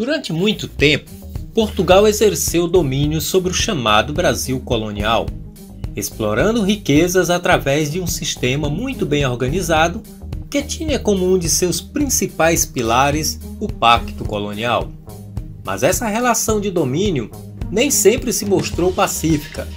Durante muito tempo, Portugal exerceu domínio sobre o chamado Brasil colonial, explorando riquezas através de um sistema muito bem organizado que tinha como um de seus principais pilares o Pacto Colonial. Mas essa relação de domínio nem sempre se mostrou pacífica.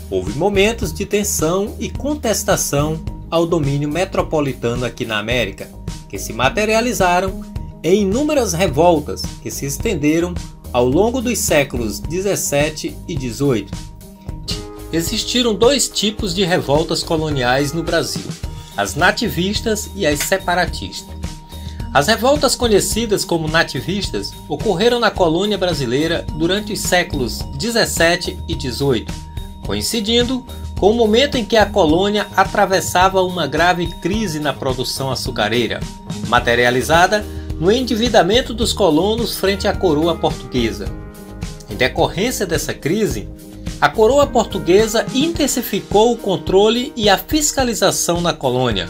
Houve momentos de tensão e contestação ao domínio metropolitano aqui na América, que se materializaram em inúmeras revoltas que se estenderam ao longo dos séculos 17 e 18. Existiram dois tipos de revoltas coloniais no Brasil: as nativistas e as separatistas. As revoltas conhecidas como nativistas ocorreram na colônia brasileira durante os séculos 17 e 18, coincidindo com o momento em que a colônia atravessava uma grave crise na produção açucareira, materializada no endividamento dos colonos frente à coroa portuguesa. Em decorrência dessa crise, a coroa portuguesa intensificou o controle e a fiscalização na colônia,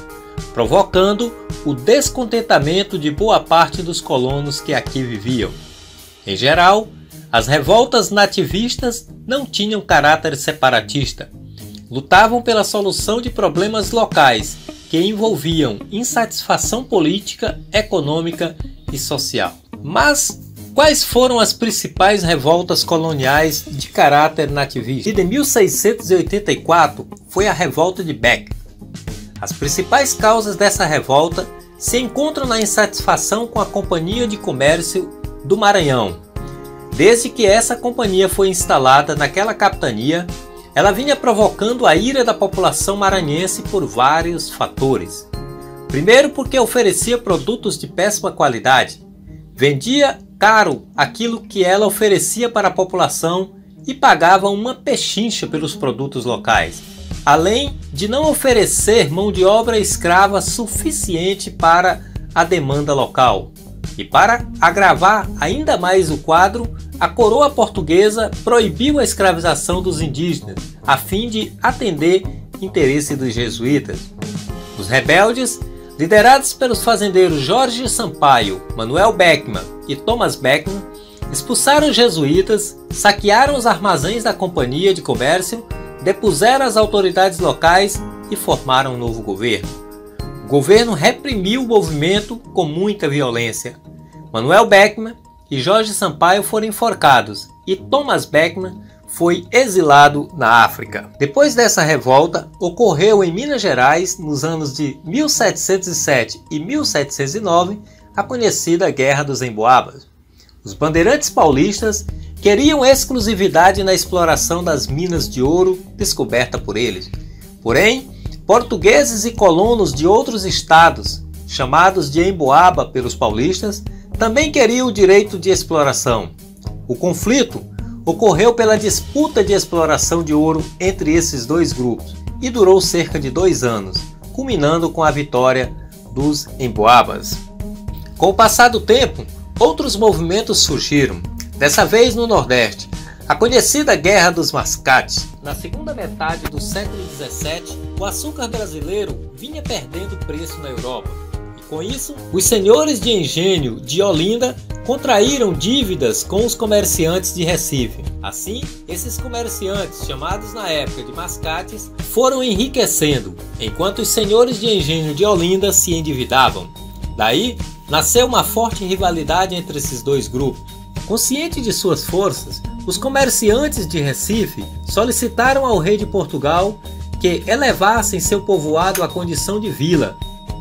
provocando o descontentamento de boa parte dos colonos que aqui viviam. Em geral, as revoltas nativistas não tinham caráter separatista. Lutavam pela solução de problemas locais que envolviam insatisfação política, econômica e social. Mas quais foram as principais revoltas coloniais de caráter nativista? E em 1684 foi a Revolta de Beck. As principais causas dessa revolta se encontram na insatisfação com a Companhia de Comércio do Maranhão. Desde que essa companhia foi instalada naquela capitania, ela vinha provocando a ira da população maranhense por vários fatores. Primeiro, porque oferecia produtos de péssima qualidade, vendia caro aquilo que ela oferecia para a população e pagava uma pechincha pelos produtos locais, além de não oferecer mão de obra escrava suficiente para a demanda local. E para agravar ainda mais o quadro, a coroa portuguesa proibiu a escravização dos indígenas, a fim de atender interesse dos jesuítas. Os rebeldes, liderados pelos fazendeiros Jorge Sampaio, Manuel Beckman e Thomas Beckman, expulsaram os jesuítas, saquearam os armazéns da Companhia de Comércio, depuseram as autoridades locais e formaram um novo governo. O governo reprimiu o movimento com muita violência. Manuel Beckman e Jorge Sampaio foram enforcados e Thomas Beckman foi exilado na África. Depois dessa revolta, ocorreu em Minas Gerais, nos anos de 1707 e 1709, a conhecida Guerra dos Emboabas. Os bandeirantes paulistas queriam exclusividade na exploração das minas de ouro descoberta por eles. Porém, portugueses e colonos de outros estados, chamados de Emboaba pelos paulistas, também queriam o direito de exploração. O conflito ocorreu pela disputa de exploração de ouro entre esses dois grupos e durou cerca de 2 anos, culminando com a vitória dos Emboabas. Com o passar do tempo, outros movimentos surgiram, dessa vez no Nordeste. A conhecida Guerra dos Mascates. Na segunda metade do século XVII, o açúcar brasileiro vinha perdendo preço na Europa. Com isso, os senhores de engenho de Olinda contraíram dívidas com os comerciantes de Recife. Assim, esses comerciantes, chamados na época de mascates, foram enriquecendo, enquanto os senhores de engenho de Olinda se endividavam. Daí, nasceu uma forte rivalidade entre esses dois grupos. Consciente de suas forças, os comerciantes de Recife solicitaram ao rei de Portugal que elevassem seu povoado à condição de vila,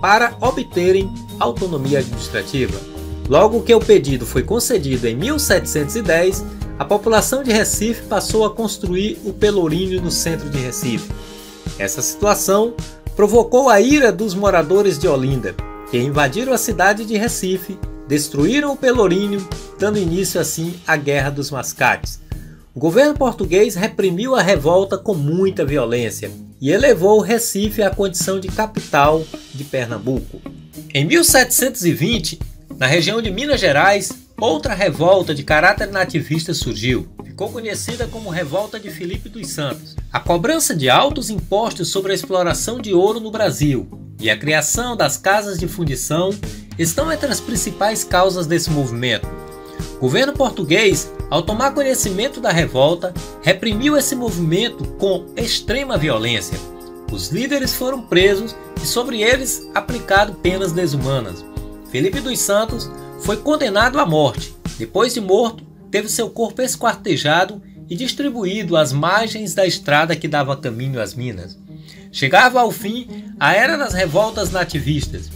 para obterem autonomia administrativa. Logo que o pedido foi concedido em 1710, a população de Recife passou a construir o Pelourinho no centro de Recife. Essa situação provocou a ira dos moradores de Olinda, que invadiram a cidade de Recife, destruíram o Pelourinho, dando início assim à Guerra dos Mascates. O governo português reprimiu a revolta com muita violência e elevou Recife à condição de capital de Pernambuco. Em 1720, na região de Minas Gerais, outra revolta de caráter nativista surgiu. Ficou conhecida como Revolta de Filipe dos Santos. A cobrança de altos impostos sobre a exploração de ouro no Brasil e a criação das casas de fundição estão entre as principais causas desse movimento. O governo português, ao tomar conhecimento da revolta, reprimiu esse movimento com extrema violência. Os líderes foram presos e sobre eles aplicado penas desumanas. Felipe dos Santos foi condenado à morte. Depois de morto, teve seu corpo esquartejado e distribuído às margens da estrada que dava caminho às minas. Chegava ao fim a era das revoltas nativistas.